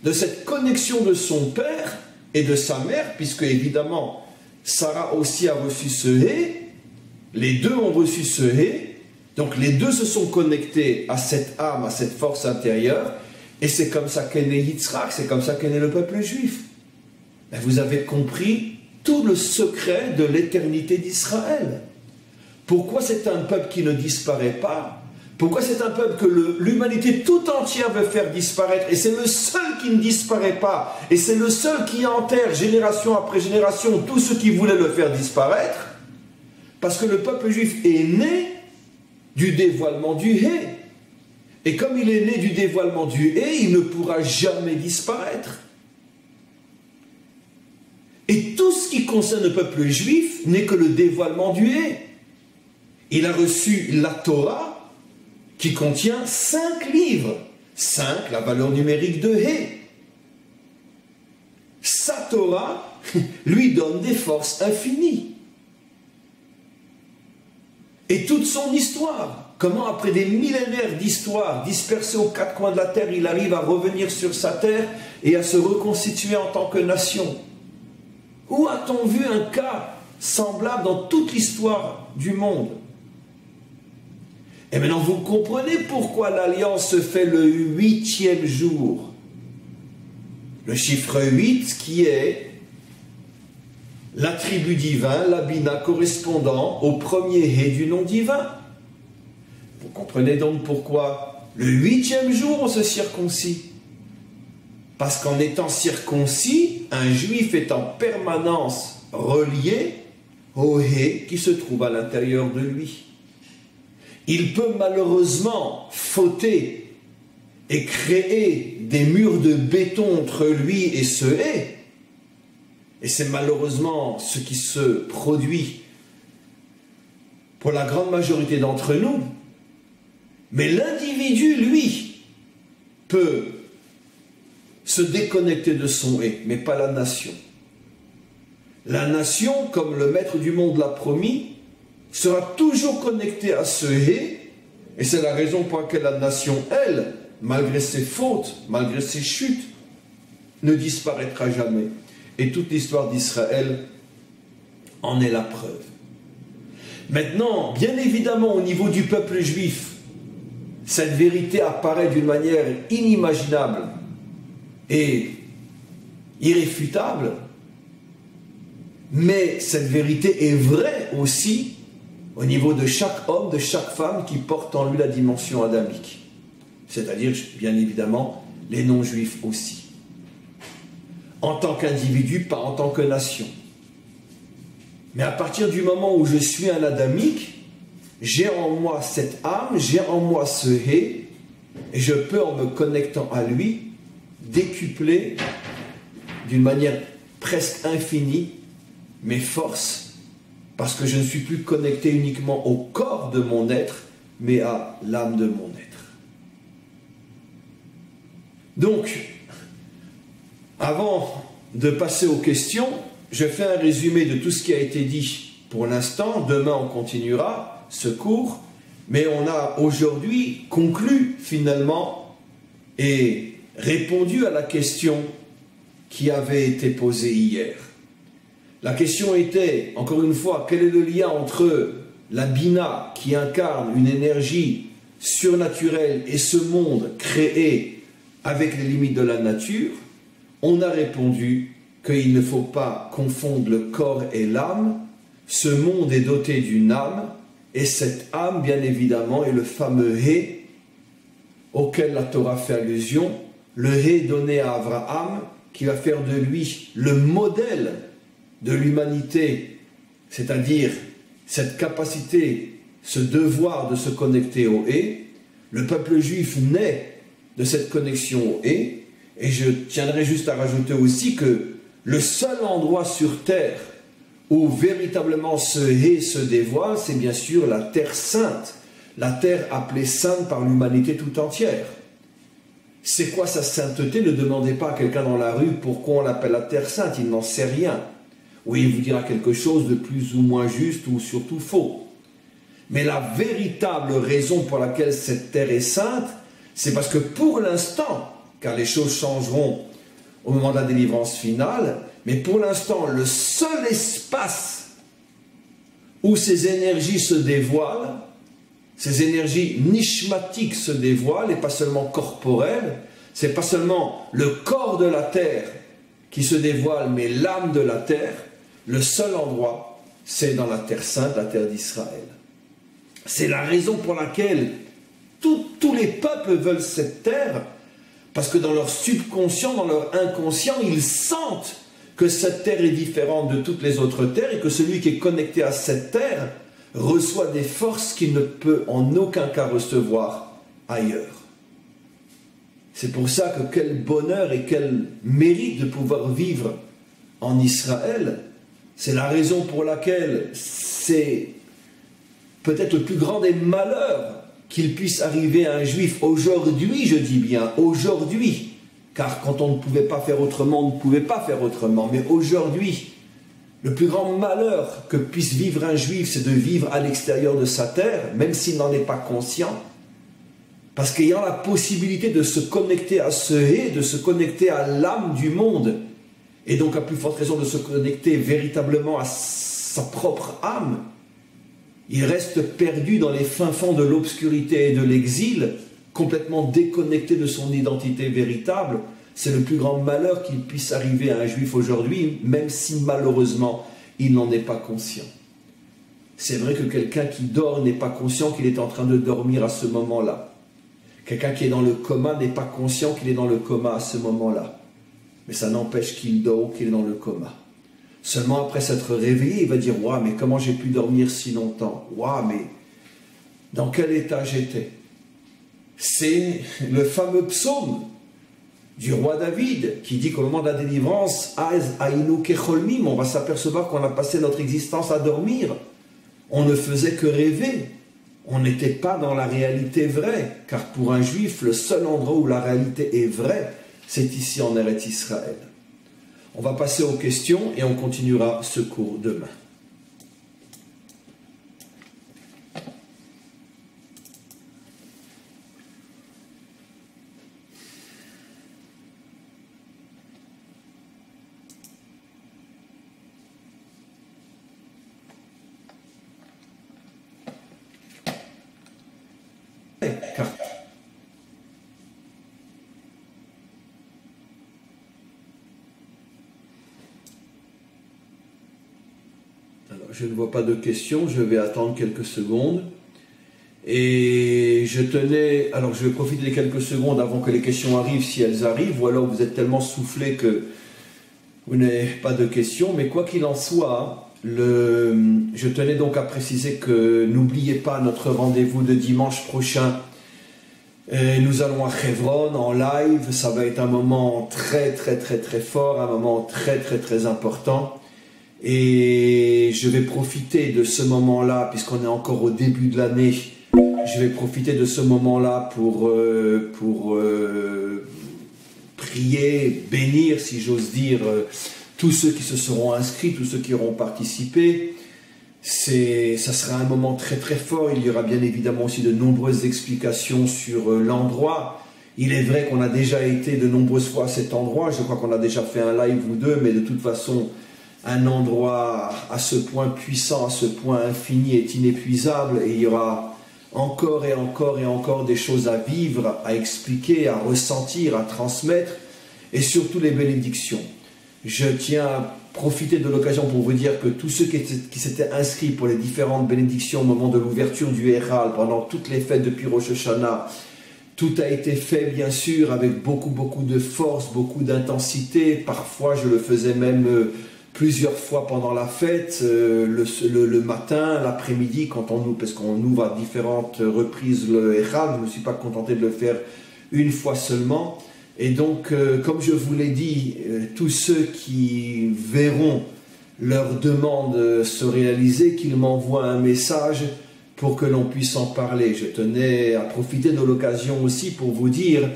de cette connexion de son père et de sa mère, puisque évidemment, Sarah aussi a reçu ce hé, les deux ont reçu ce hé, donc les deux se sont connectés à cette âme, à cette force intérieure, et c'est comme ça qu'est né Yitzhak, c'est comme ça qu'est né le peuple juif. Et vous avez compris tout le secret de l'éternité d'Israël. Pourquoi c'est un peuple qui ne disparaît pas? Pourquoi c'est un peuple que l'humanité tout entière veut faire disparaître? Et c'est le seul qui ne disparaît pas. Et c'est le seul qui enterre génération après génération tous ceux qui voulaient le faire disparaître. Parce que le peuple juif est né du dévoilement du Hé. Et comme il est né du dévoilement du Hé, il ne pourra jamais disparaître. Et tout ce qui concerne le peuple juif n'est que le dévoilement du Hé. Il a reçu la Torah, qui contient 5 livres. 5, la valeur numérique de Hé. Sa Torah lui donne des forces infinies. Et toute son histoire, comment après des millénaires d'histoire dispersés aux 4 coins de la terre, il arrive à revenir sur sa terre et à se reconstituer en tant que nation. Où a-t-on vu un cas semblable dans toute l'histoire du monde? Et maintenant, vous comprenez pourquoi l'alliance se fait le 8e jour. Le chiffre 8 qui est l'attribut divin, la bina correspondant au premier hé du nom divin. Vous comprenez donc pourquoi le 8e jour on se circoncis. Parce qu'en étant circoncis, un juif est en permanence relié au hé qui se trouve à l'intérieur de lui. Il peut malheureusement fauter et créer des murs de béton entre lui et ce hé. Et c'est malheureusement ce qui se produit pour la grande majorité d'entre nous. Mais l'individu, lui, peut se déconnecter de son hé, mais pas la nation. La nation, comme le maître du monde l'a promis, sera toujours connectée à ce hé, et c'est la raison pour laquelle la nation, elle, malgré ses fautes, malgré ses chutes, ne disparaîtra jamais. Et toute l'histoire d'Israël en est la preuve. Maintenant, bien évidemment, au niveau du peuple juif, cette vérité apparaît d'une manière inimaginable et irréfutable, mais cette vérité est vraie aussi au niveau de chaque homme, de chaque femme qui porte en lui la dimension adamique. C'est-à-dire, bien évidemment, les non-juifs aussi. En tant qu'individu, pas en tant que nation. Mais à partir du moment où je suis un adamique, j'ai en moi cette âme, j'ai en moi ce hé, et je peux, en me connectant à lui, décupler d'une manière presque infinie mes forces, parce que je ne suis plus connecté uniquement au corps de mon être, mais à l'âme de mon être. Donc, avant de passer aux questions, je fais un résumé de tout ce qui a été dit pour l'instant. Demain, on continuera ce cours, mais on a aujourd'hui conclu finalement et répondu à la question qui avait été posée hier. La question était, encore une fois, quel est le lien entre la Bina qui incarne une énergie surnaturelle et ce monde créé avec les limites de la nature? On a répondu qu'il ne faut pas confondre le corps et l'âme. Ce monde est doté d'une âme, et cette âme, bien évidemment, est le fameux Hé auquel la Torah fait allusion, le Hé donné à Abraham, qui va faire de lui le modèle de l'humanité, c'est-à-dire cette capacité, ce devoir de se connecter au Hé. Le peuple juif naît de cette connexion au Hé, et je tiendrai juste à rajouter aussi que le seul endroit sur terre où véritablement ce Hé se dévoile, c'est bien sûr la terre sainte, la terre appelée sainte par l'humanité tout entière. C'est quoi sa sainteté? Ne demandez pas à quelqu'un dans la rue pourquoi on l'appelle la terre sainte, il n'en sait rien. Oui, il vous dira quelque chose de plus ou moins juste ou surtout faux. Mais la véritable raison pour laquelle cette terre est sainte, c'est parce que pour l'instant, car les choses changeront au moment de la délivrance finale, mais pour l'instant, le seul espace où ces énergies se dévoilent, ces énergies nishmatiques se dévoilent, et pas seulement corporelles, c'est pas seulement le corps de la terre qui se dévoile, mais l'âme de la terre, le seul endroit, c'est dans la terre sainte, la terre d'Israël. C'est la raison pour laquelle tous les peuples veulent cette terre, parce que dans leur subconscient, dans leur inconscient, ils sentent que cette terre est différente de toutes les autres terres et que celui qui est connecté à cette terre reçoit des forces qu'il ne peut en aucun cas recevoir ailleurs. C'est pour ça que quel bonheur et quel mérite de pouvoir vivre en Israël. C'est la raison pour laquelle c'est peut-être le plus grand des malheurs qu'il puisse arriver à un juif aujourd'hui, je dis bien aujourd'hui, car quand on ne pouvait pas faire autrement, on ne pouvait pas faire autrement, mais aujourd'hui, le plus grand malheur que puisse vivre un juif, c'est de vivre à l'extérieur de sa terre, même s'il n'en est pas conscient, parce qu'ayant la possibilité de se connecter à ce et, de se connecter à l'âme du monde, et donc à plus forte raison de se connecter véritablement à sa propre âme, il reste perdu dans les fins fonds de l'obscurité et de l'exil, complètement déconnecté de son identité véritable. C'est le plus grand malheur qu'il puisse arriver à un juif aujourd'hui, même si malheureusement il n'en est pas conscient. C'est vrai que quelqu'un qui dort n'est pas conscient qu'il est en train de dormir à ce moment-là. Quelqu'un qui est dans le coma n'est pas conscient qu'il est dans le coma à ce moment-là. Mais ça n'empêche qu'il dort ou qu'il est dans le coma. Seulement après s'être réveillé, il va dire « Waouh, mais comment j'ai pu dormir si longtemps? Waouh, mais dans quel état j'étais ?» C'est le fameux psaume du roi David qui dit qu'au moment de la délivrance, on va s'apercevoir qu'on a passé notre existence à dormir. On ne faisait que rêver. On n'était pas dans la réalité vraie, car pour un juif, le seul endroit où la réalité est vraie, c'est ici en Eretz Israël. On va passer aux questions et on continuera ce cours demain. Je ne vois pas de questions, je vais attendre quelques secondes. Et je vais profiter des quelques secondes avant que les questions arrivent, si elles arrivent, ou alors vous êtes tellement soufflés que vous n'avez pas de questions. Mais quoi qu'il en soit, je tenais donc à préciser que n'oubliez pas notre rendez-vous de dimanche prochain. Nous allons à Hebron en live, ça va être un moment très très très très fort, un moment très très très important. Et je vais profiter de ce moment-là, puisqu'on est encore au début de l'année, je vais profiter de ce moment-là pour prier, bénir, si j'ose dire, tous ceux qui se seront inscrits, tous ceux qui auront participé. Ça sera un moment très très fort. Il y aura bien évidemment aussi de nombreuses explications sur l'endroit. Il est vrai qu'on a déjà été de nombreuses fois à cet endroit. Je crois qu'on a déjà fait un live ou deux, mais de toute façon, un endroit à ce point puissant, à ce point infini est inépuisable, et il y aura encore et encore et encore des choses à vivre, à expliquer, à ressentir, à transmettre, et surtout les bénédictions. Je tiens à profiter de l'occasion pour vous dire que tous ceux qui s'étaient inscrits pour les différentes bénédictions au moment de l'ouverture du Héral, pendant toutes les fêtes depuis Rosh Hashanah, tout a été fait bien sûr avec beaucoup de force, beaucoup d'intensité. Parfois je le faisais même plusieurs fois pendant la fête, le matin, l'après-midi, parce qu'on ouvre à différentes reprises le Héral. Je ne me suis pas contenté de le faire une fois seulement. Et donc, comme je vous l'ai dit, tous ceux qui verront leur demande se réaliser, qu'ils m'envoient un message pour que l'on puisse en parler. Je tenais à profiter de l'occasion aussi pour vous dire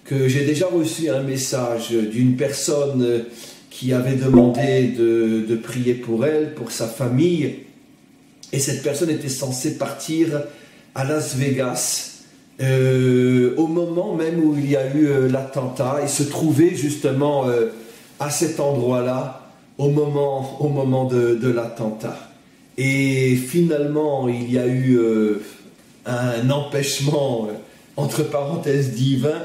que j'ai déjà reçu un message d'une personne qui avait demandé de prier pour elle, pour sa famille. Et cette personne était censée partir à Las Vegas au moment même où il y a eu l'attentat et se trouver justement à cet endroit-là au moment de l'attentat. Et finalement, il y a eu un empêchement, entre parenthèses, divin,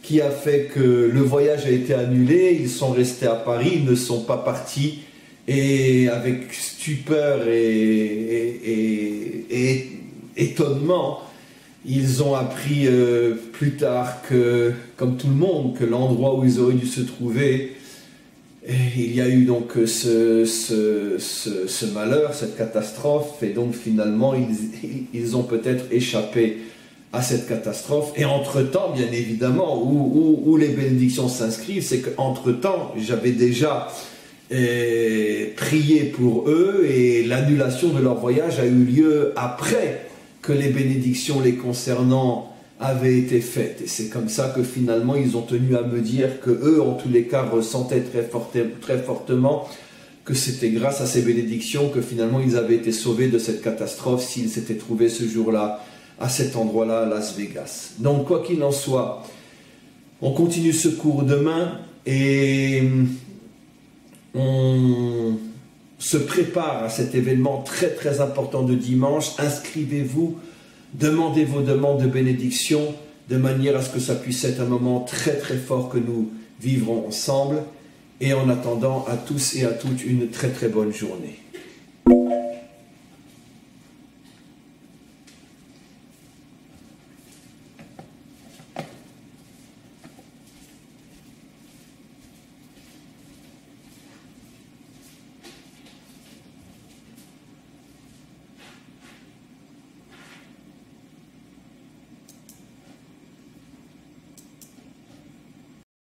qui a fait que le voyage a été annulé. Ils sont restés à Paris, ils ne sont pas partis. Et avec stupeur et étonnement, ils ont appris plus tard que, comme tout le monde, que l'endroit où ils auraient dû se trouver, il y a eu donc ce malheur, cette catastrophe, et donc finalement ils ont peut-être échappé à cette catastrophe. Et entre-temps, bien évidemment, où les bénédictions s'inscrivent, c'est qu'entre-temps, j'avais déjà prié pour eux, et l'annulation de leur voyage a eu lieu après que les bénédictions les concernant avaient été faites. Et c'est comme ça que finalement ils ont tenu à me dire que eux, en tous les cas, ressentaient très fortement que c'était grâce à ces bénédictions que finalement ils avaient été sauvés de cette catastrophe s'ils s'étaient trouvés ce jour-là à cet endroit-là, à Las Vegas. Donc quoi qu'il en soit, on continue ce cours demain et on se prépare à cet événement très très important de dimanche. Inscrivez-vous, demandez vos demandes de bénédiction de manière à ce que ça puisse être un moment très très fort que nous vivrons ensemble. Et en attendant, à tous et à toutes une très très bonne journée.